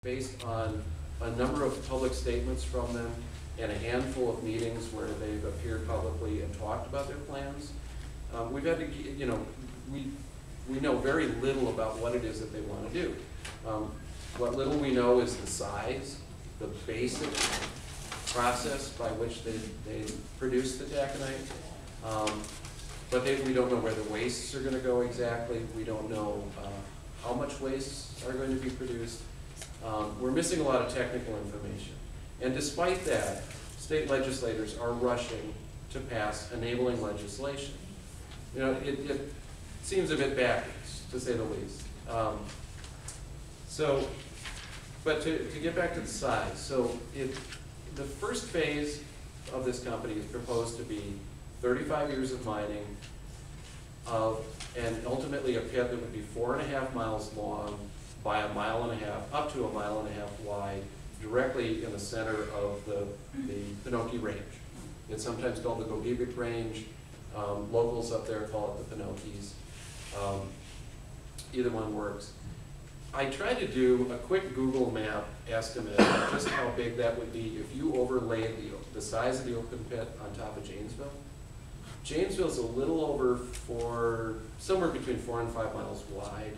based on a number of public statements from them and a handful of meetings where they've appeared publicly and talked about their plans. We've had to, we know very little about what it is that they want to do. What little we know is the size, the basic process by which they produce the taconite. But we don't know where the wastes are going to go exactly. We don't know how much wastes are going to be produced. We're missing a lot of technical information. And despite that, state legislators are rushing to pass enabling legislation. It seems a bit backwards, to say the least. But to get back to the size, the first phase of this company is proposed to be 35 years of mining, and ultimately a pit that would be 4.5 miles long by 1.5 miles, up to 1.5 miles wide, directly in the center of the Pinocchi Range. It's sometimes called the Gogebic Range. Locals up there call it the Pinocchis. Either one works. I tried to do a quick Google map estimate of just how big that would be if you overlaid the size of the open pit on top of Janesville. Janesville's a little over somewhere between 4 and 5 miles wide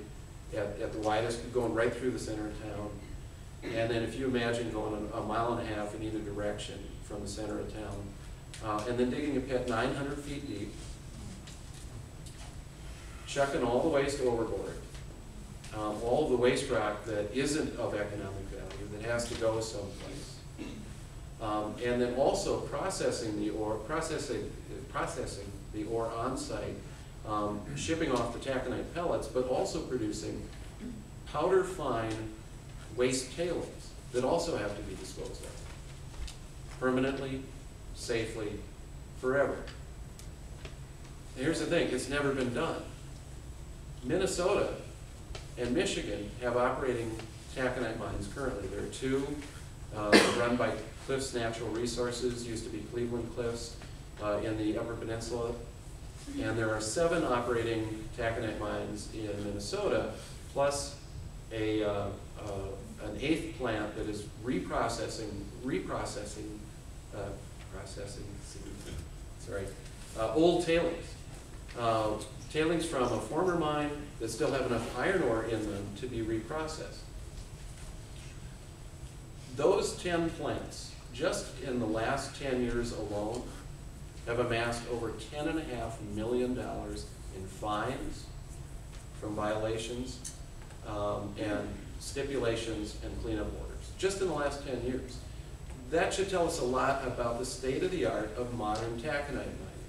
at the widest, going right through the center of town. And then if you imagine going 1.5 miles in either direction from the center of town, and then digging a pit 900 feet deep, chucking all the waste overboard, all of the waste rock that isn't of economic value, that has to go someplace, and then also processing the ore on site, shipping off the taconite pellets, but also producing powder fine waste tailings that also have to be disposed of permanently, safely, forever. And here's the thing, it's never been done. Minnesota and Michigan have operating taconite mines currently. There are 2 run by Cliffs Natural Resources, used to be Cleveland Cliffs, in the Upper Peninsula. And there are 7 operating taconite mines in Minnesota, plus an 8th plant that is reprocessing old tailings. Tailings from a former mine that still have enough iron ore in them to be reprocessed. Those 10 plants, just in the last 10 years alone, have amassed over $10.5 million in fines from violations and stipulations and cleanup orders, just in the last 10 years. That should tell us a lot about the state of the art of modern taconite mining.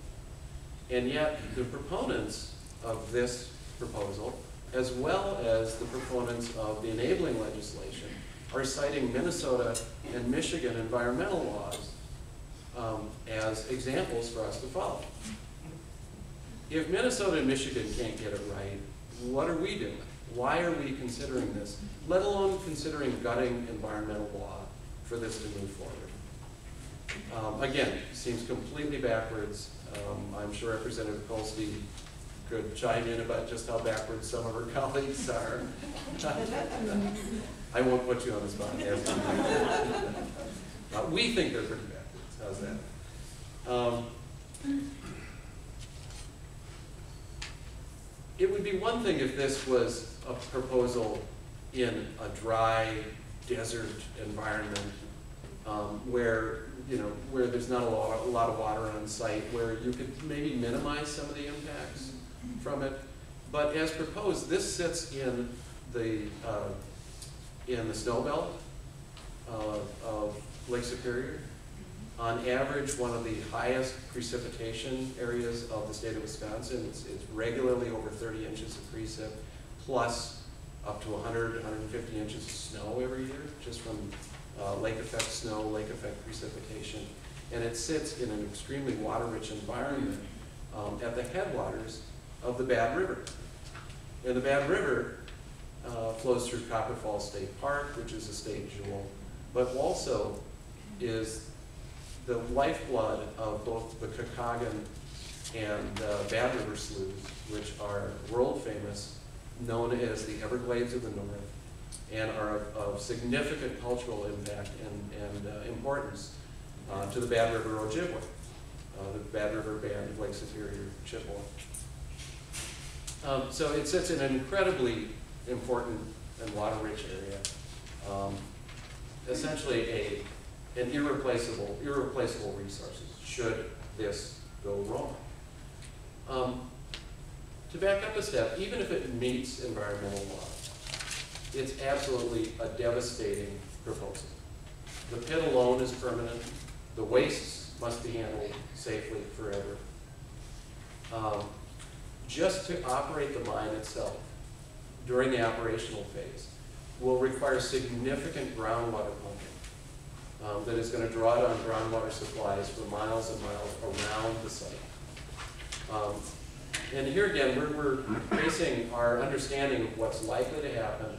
And yet, the proponents of this proposal, as well as the proponents of the enabling legislation, are citing Minnesota and Michigan environmental laws as examples for us to follow. If Minnesota and Michigan can't get it right, what are we doing? Why are we considering this, let alone considering gutting environmental law for this to move forward? Again, seems completely backwards. I'm sure Representative Kolsky could chime in about just how backwards some of her colleagues are. I won't put you on the spot. We think they're pretty backwards. How's that? It would be one thing if this was a proposal in a dry desert environment where there's not a lot of water on site, where you could maybe minimize some of the impacts from it. But as proposed, this sits in the snow belt of Lake Superior. On average, one of the highest precipitation areas of the state of Wisconsin. It's regularly over 30 inches of precip, plus up to 100, 150 inches of snow every year, just from lake effect snow, lake effect precipitation. And it sits in an extremely water-rich environment at the headwaters of the Bad River. And the Bad River flows through Copper Falls State Park, which is a state jewel, but also is the lifeblood of both the Kakagan and Bad River sloughs, which are world famous, known as the Everglades of the North, and are of significant cultural impact and importance to the Bad River Ojibwe, the Bad River Band of Lake Superior Chippewa. So it sits in an incredibly important and water-rich area, essentially an irreplaceable resources should this go wrong. To back up a step, even if it meets environmental law, it's absolutely a devastating proposal. The pit alone is permanent. The wastes must be handled safely forever. Just to operate the mine itself during the operational phase will require significant groundwater pumping that is going to draw down groundwater supplies for miles and miles around the site. And here again, we're basing our understanding of what's likely to happen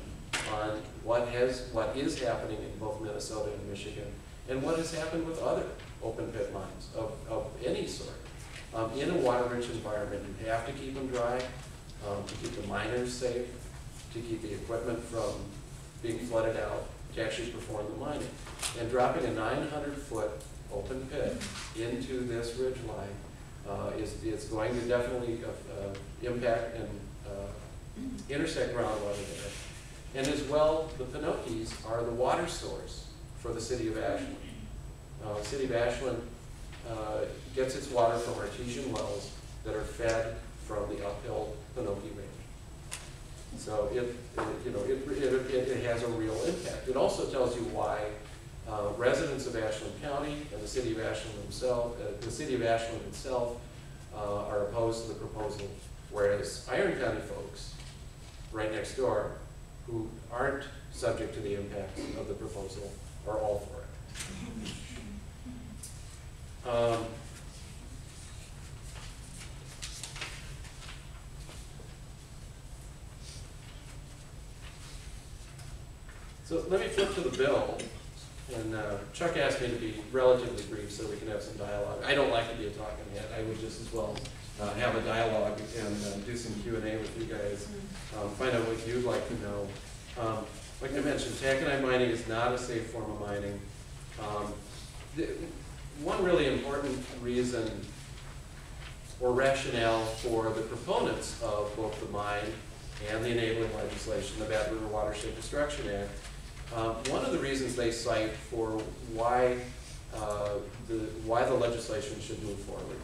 on what is happening in both Minnesota and Michigan, and what has happened with other open pit mines of any sort. In a water-rich environment, you have to keep them dry, to keep the miners safe, to keep the equipment from being flooded out, to actually perform the mining. And dropping a 900-foot open pit into this ridge line is going to definitely impact and intersect groundwater there. And as well, the Pinocchis are the water source for the city of Ashland. The city of Ashland gets its water from artesian wells that are fed from the uphill Pinocchi Range. So it has a real impact. It also tells you why residents of Ashland County and the city of Ashland itself are opposed to the proposal, whereas Iron County folks right next door, who aren't subject to the impacts of the proposal, are all for it. So let me flip to the bill, and Chuck asked me to be relatively brief so we can have some dialogue. I don't like to be a talking head. I would just as well have a dialogue and do some Q&A with you guys, find out what you'd like to know. Like I mentioned, taconite mining is not a safe form of mining. One really important reason or rationale for the proponents of both the mine and the enabling legislation, the Bad River Watershed Destruction Act, one of the reasons they cite for why the legislation should move forward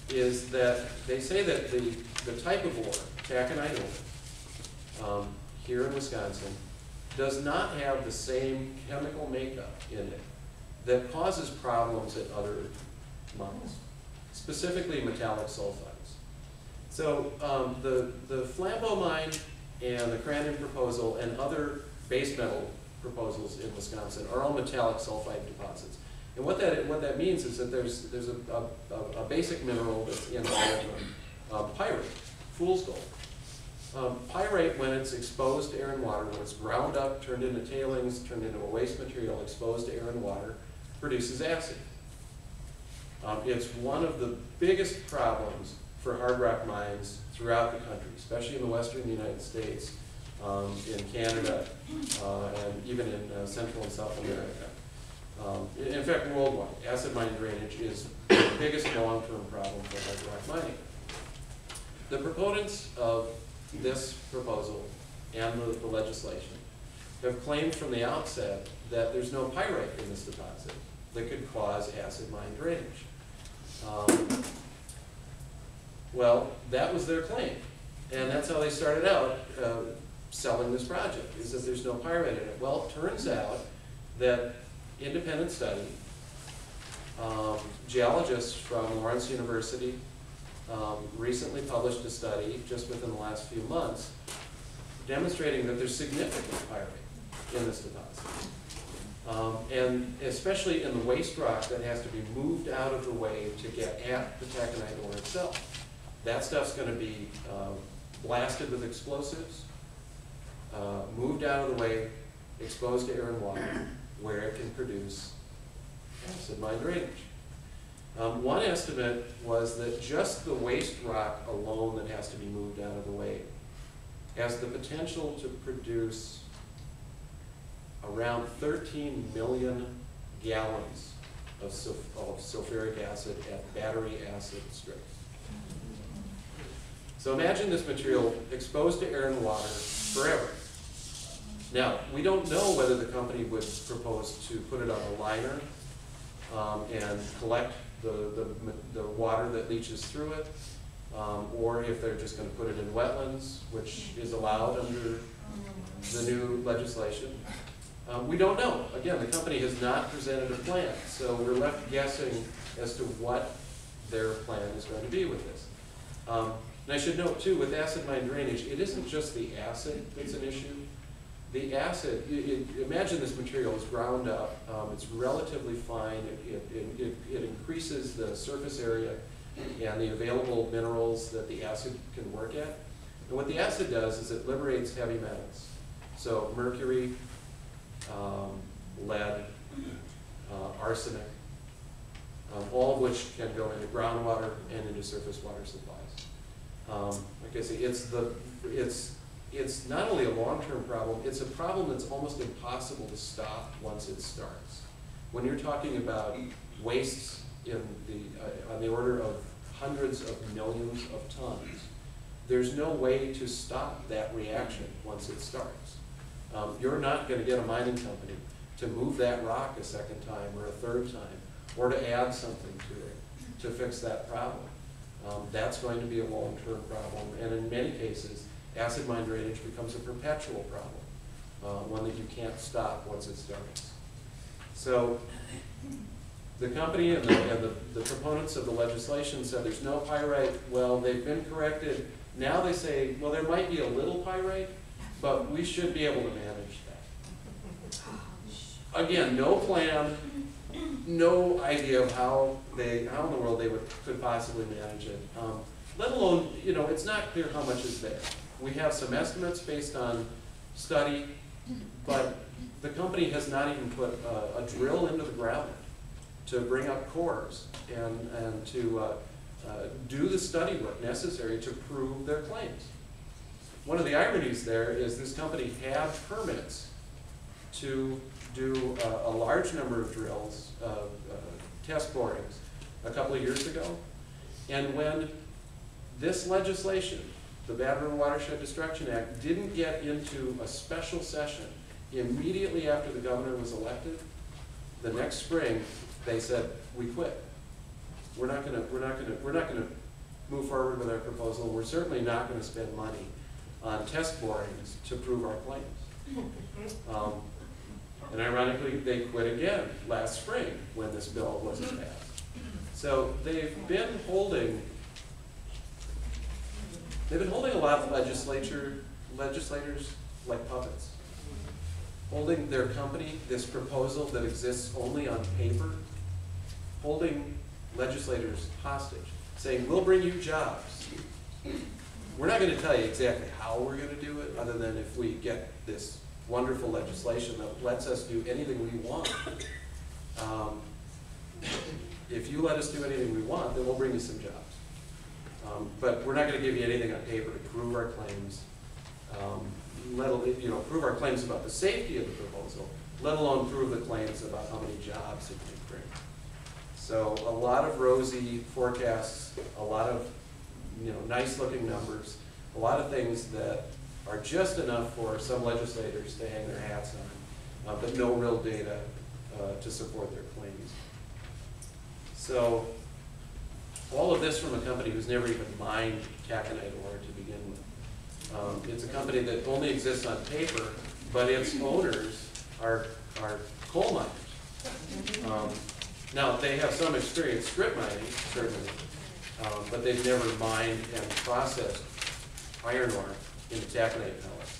is that they say that the type of ore, taconite ore, here in Wisconsin, does not have the same chemical makeup in it that causes problems at other mines, specifically metallic sulfides. So the Flambeau mine and the Crandon proposal and other base metal proposals in Wisconsin are all metallic sulfide deposits. And what that means is that there's a basic mineral that's in all of them, pyrite, fool's gold. Pyrite, when it's exposed to air and water, when it's ground up, turned into tailings, turned into a waste material, exposed to air and water, produces acid. It's one of the biggest problems for hard rock mines throughout the country, especially in the western United States, in Canada, and even in Central and South America. In fact, worldwide, acid mine drainage is the biggest long-term problem for hard rock mining. The proponents of this proposal and the legislation have claimed from the outset that there's no pyrite in this deposit that could cause acid mine drainage. Well, that was their claim, and that's how they started out selling this project, is that there's no pyrite in it. Well, it turns out that independent study, geologists from Lawrence University recently published a study just within the last few months demonstrating that there's significant pyrite in this deposit. And especially in the waste rock that has to be moved out of the way to get at the taconite ore itself. That stuff's going to be blasted with explosives, moved out of the way, exposed to air and water, where it can produce acid mine drainage. One estimate was that just the waste rock alone that has to be moved out of the way has the potential to produce around 13 million gallons of sulfuric acid at battery acid strength. So imagine this material exposed to air and water forever. Now, we don't know whether the company would propose to put it on a liner and collect the water that leaches through it, or if they're just going to put it in wetlands, which is allowed under the new legislation. We don't know. Again, the company has not presented a plan, so we're left guessing as to what their plan is going to be with this. And I should note too, with acid mine drainage, it isn't just the acid that's an issue. The acid, imagine this material is ground up, it's relatively fine, it increases the surface area and the available minerals that the acid can work at. And what the acid does is it liberates heavy metals. So mercury, lead, arsenic, all of which can go into groundwater and into surface water supplies. Like I say, it's not only a long-term problem, it's a problem that's almost impossible to stop once it starts. When you're talking about wastes in on the order of hundreds of millions of tons, there's no way to stop that reaction once it starts. You're not going to get a mining company to move that rock a second time or a third time, or to add something to it to fix that problem. That's going to be a long-term problem, and in many cases, acid mine drainage becomes a perpetual problem, one that you can't stop once it starts. So the company and the proponents of the legislation said there's no pyrite. Well, they've been corrected. Now they say, well, there might be a little pyrite, but we should be able to manage that. Again, no plan, no idea of how in the world they could possibly manage it. Let alone, it's not clear how much is there. We have some estimates based on study, but the company has not even put a drill into the ground to bring up cores and to do the study work necessary to prove their claims. One of the ironies there is this company had permits to do a large number of drills, test borings, a couple of years ago. And when this legislation, the Bad River Watershed Destruction Act, didn't get into a special session immediately after the governor was elected, the next spring they said, we quit. We're not going to move forward with our proposal. We're certainly not going to spend money on test borings to prove our claims. And ironically, they quit again last spring when this bill wasn't passed. So they've been holding a lot of legislators like puppets, holding their company, this proposal that exists only on paper, holding legislators hostage, saying, we'll bring you jobs. We're not going to tell you exactly how we're going to do it, other than if we get this wonderful legislation that lets us do anything we want. If you let us do anything we want, then we'll bring you some jobs. But we're not going to give you anything on paper to prove our claims, prove our claims about the safety of the proposal, let alone prove the claims about how many jobs it can bring. So a lot of rosy forecasts, a lot of nice-looking numbers, a lot of things that are just enough for some legislators to hang their hats on, but no real data to support their claims. So all of this from a company who's never even mined taconite ore to begin with. It's a company that only exists on paper, but its owners are coal miners. Now, they have some experience strip mining, certainly, but they've never mined and processed iron ore into taconite pellets,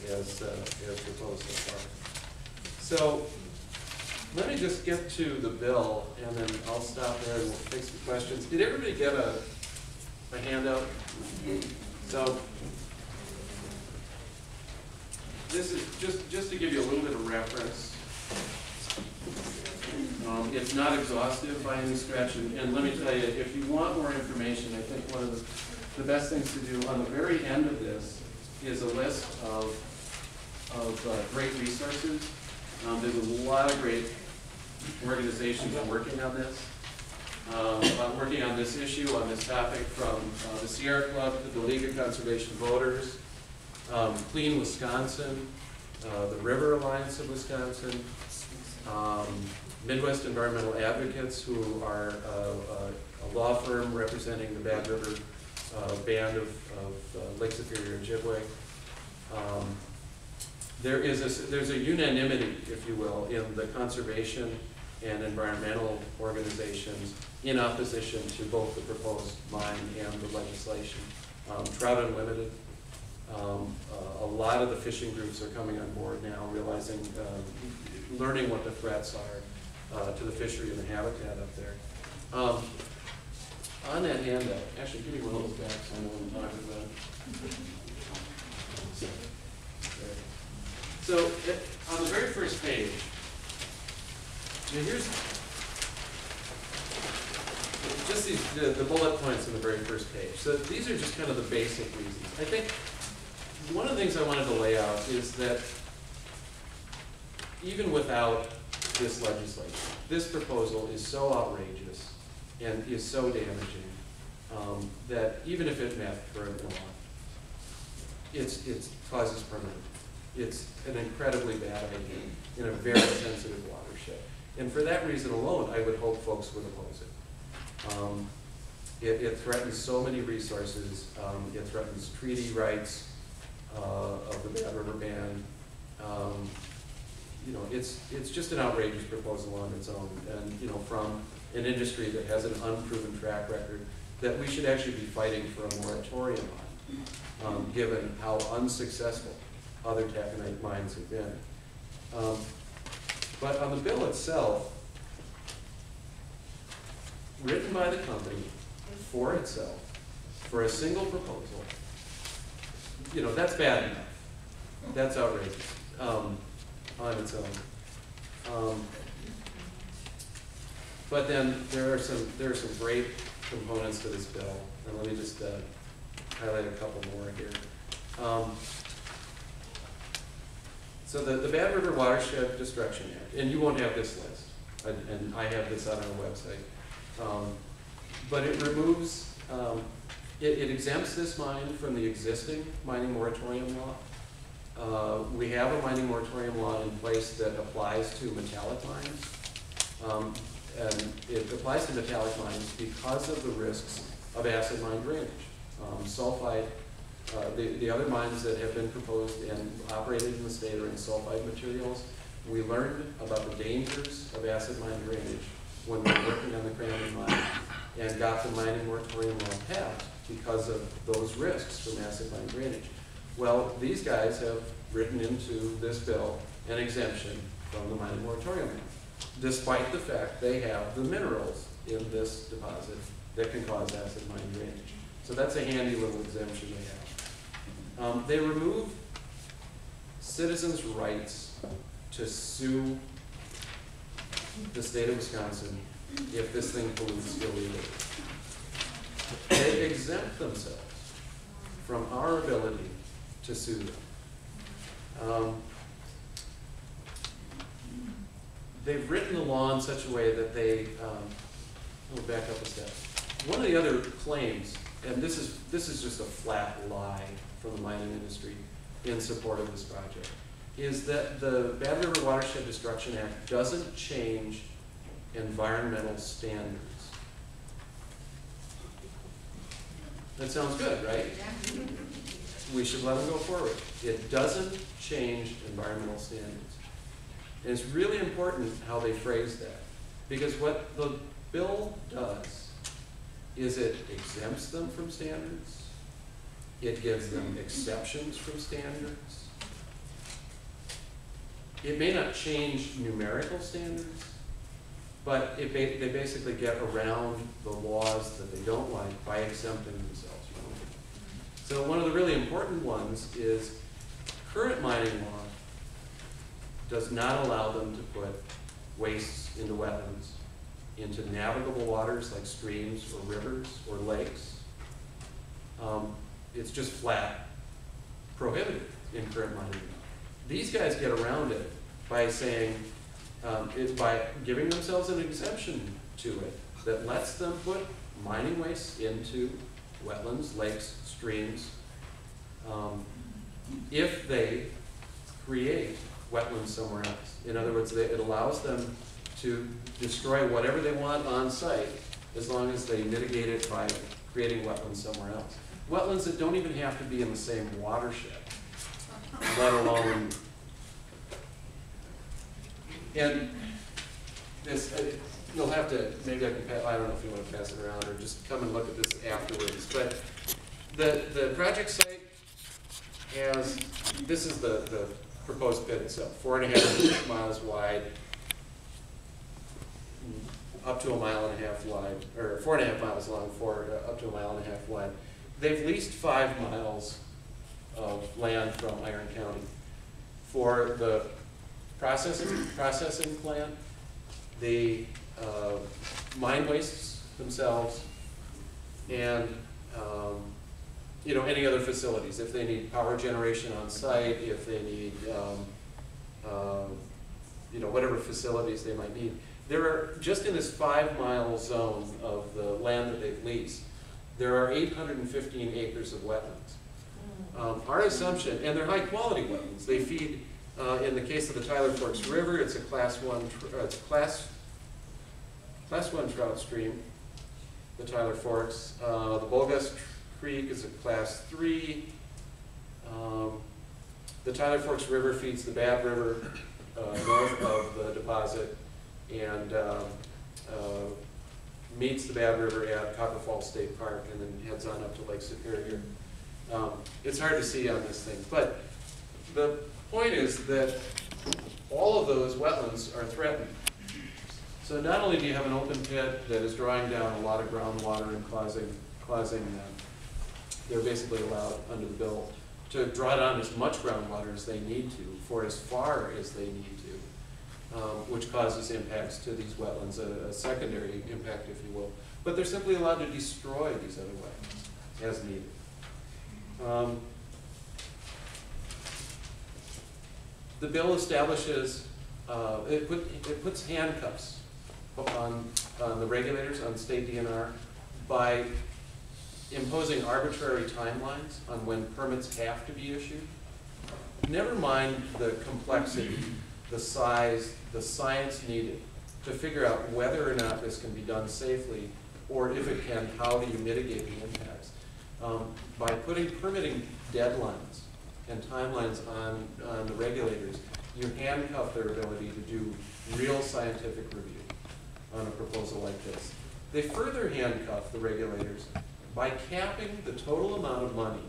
as proposed so far. So let me just get to the bill, and then I'll stop there and we'll take some questions. Did everybody get a handout? So this is just to give you a little bit of reference. It's not exhaustive by any stretch, and let me tell you, if you want more information, I think one of the best things to do on the very end of this is a list of of great resources. There's a lot of great organizations working on this. Working on this issue, on this topic, from the Sierra Club to the League of Conservation Voters, Clean Wisconsin, the River Alliance of Wisconsin, Midwest Environmental Advocates, who are a law firm representing the Bad River Band of Lake Superior and Ojibwe. There's a unanimity, if you will, in the conservation and environmental organizations in opposition to both the proposed mine and the legislation. Trout Unlimited, a lot of the fishing groups are coming on board now, realizing, learning what the threats are to the fishery and the habitat up there. On that handout, actually give me one of those back so I know what I'm talking about. So on the very first page, here's just the bullet points on the very first page. So these are just kind of the basic reasons. I think one of the things I wanted to lay out is that even without this legislation, this proposal is so outrageous and is so damaging that even if it met current law, it causes permanent. It's an incredibly bad idea in a very sensitive watershed. And for that reason alone, I would hope folks would oppose it. It threatens so many resources. It threatens treaty rights of the Bad River Band. You know, it's just an outrageous proposal on its own. And you know, from an industry that has an unproven track record that we should actually be fighting for a moratorium on, given how unsuccessful other taconite mines have been. But on the bill itself, written by the company for itself, for a single proposal, you know, that's bad enough. That's outrageous on its own. But then there are some great components to this bill, and let me just highlight a couple more here. So the Bad River Watershed Destruction Act, and you won't have this list, and I have this on our website, but it removes, it exempts this mine from the existing mining moratorium law. We have a mining moratorium law in place that applies to metallic mines, and it applies to metallic mines because of the risks of acid mine drainage. Sulfide, the other mines that have been proposed and operated in the state are in sulfide materials. We learned about the dangers of acid mine drainage when we were working on the Cranberry mine and got the mining moratorium law passed because of those risks from acid mine drainage. Well, these guys have written into this bill an exemption from the mining moratorium law, despite the fact they have the minerals in this deposit that can cause acid mine drainage. So that's a handy little exemption they have. They remove citizens' rights to sue the state of Wisconsin if this thing pollutes illegally. They exempt themselves from our ability to sue them. They've written the law in such a way that they, we'll back up a step. One of the other claims, and this is just a flat lie from the mining industry in support of this project, is that the Bad River Watershed Destruction Act doesn't change environmental standards. That sounds good, right? We should let them go forward. It doesn't change environmental standards. And it's really important how they phrase that, because what the bill does is it exempts them from standards. It gives them exceptions from standards. It may not change numerical standards, but they basically get around the laws that they don't like by exempting themselves from them. So one of the really important ones is current mining law does not allow them to put wastes into wetlands, into navigable waters like streams or rivers or lakes. It's just flat prohibited in current mining law. These guys get around it by saying, by giving themselves an exemption to it that lets them put mining waste into wetlands, lakes, streams, if they create wetlands somewhere else. In other words, it allows them to destroy whatever they want on site as long as they mitigate it by creating wetlands somewhere else. Wetlands that don't even have to be in the same watershed, let alone. And this, you'll have to, maybe I can, I don't know if you want to pass it around or just come and look at this afterwards, but the project site has, this is the proposed pit itself, 4.5 miles wide, up to 1.5 miles wide, or 4.5 miles long, up to 1.5 miles wide. They've leased 5 miles of land from Iron County for the processing plant, the mine wastes themselves, and you know, any other facilities. If they need power generation on site, if they need you know, whatever facilities they might need. There are, just in this 5-mile zone of the land that they've leased, there are 815 acres of wetlands. Our assumption, and they're high quality wetlands, they feed, in the case of the Tyler Forks River, it's a class one trout stream, the Tyler Forks. The Bulgus Creek is a class 3. The Tyler Forks River feeds the Bad River north of the deposit, and meets the Bad River at Copper Falls State Park and then heads on up to Lake Superior. It's hard to see on this thing, but the point is that all of those wetlands are threatened. So not only do you have an open pit that is drawing down a lot of groundwater and causing they're basically allowed under the bill to draw down as much groundwater as they need to for as far as they need to, which causes impacts to these wetlands, a secondary impact, if you will. But they're simply allowed to destroy these other wetlands as needed. The bill establishes, it puts handcuffs on the regulators, on state DNR, by imposing arbitrary timelines on when permits have to be issued. Never mind the complexity, the size, the science needed to figure out whether or not this can be done safely, or if it can, how do you mitigate the impacts. By putting permitting deadlines and timelines on the regulators, you handcuff their ability to do real scientific review on a proposal like this. They further handcuff the regulators by capping the total amount of money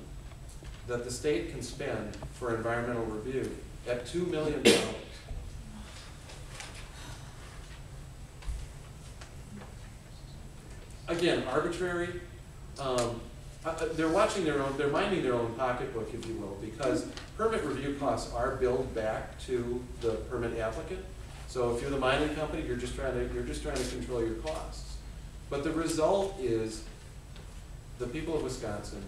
that the state can spend for environmental review at $2 million. Again, arbitrary. They're watching their own, they're minding their own pocketbook, if you will, because permit review costs are billed back to the permit applicant. So if you're the mining company, you're just trying to control your costs. But the result is the people of Wisconsin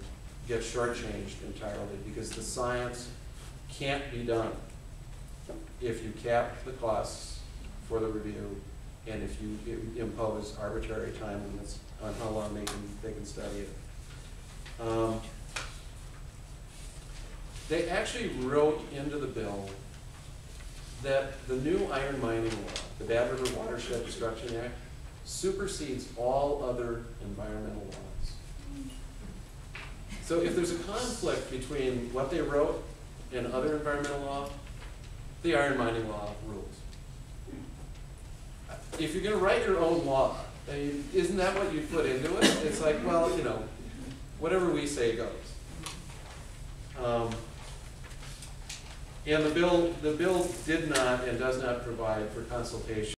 get shortchanged entirely because the science can't be done if you cap the costs for the review and if you impose arbitrary time limits on how long they can study it. They actually wrote into the bill that the new iron mining law, the Bad River Watershed Destruction Act, supersedes all other environmental laws. So if there's a conflict between what they wrote and other environmental law, the iron mining law rules. If you're going to write your own law, isn't that what you put into it? It's like, well, you know, whatever we say goes. And the bill did not and does not provide for consultation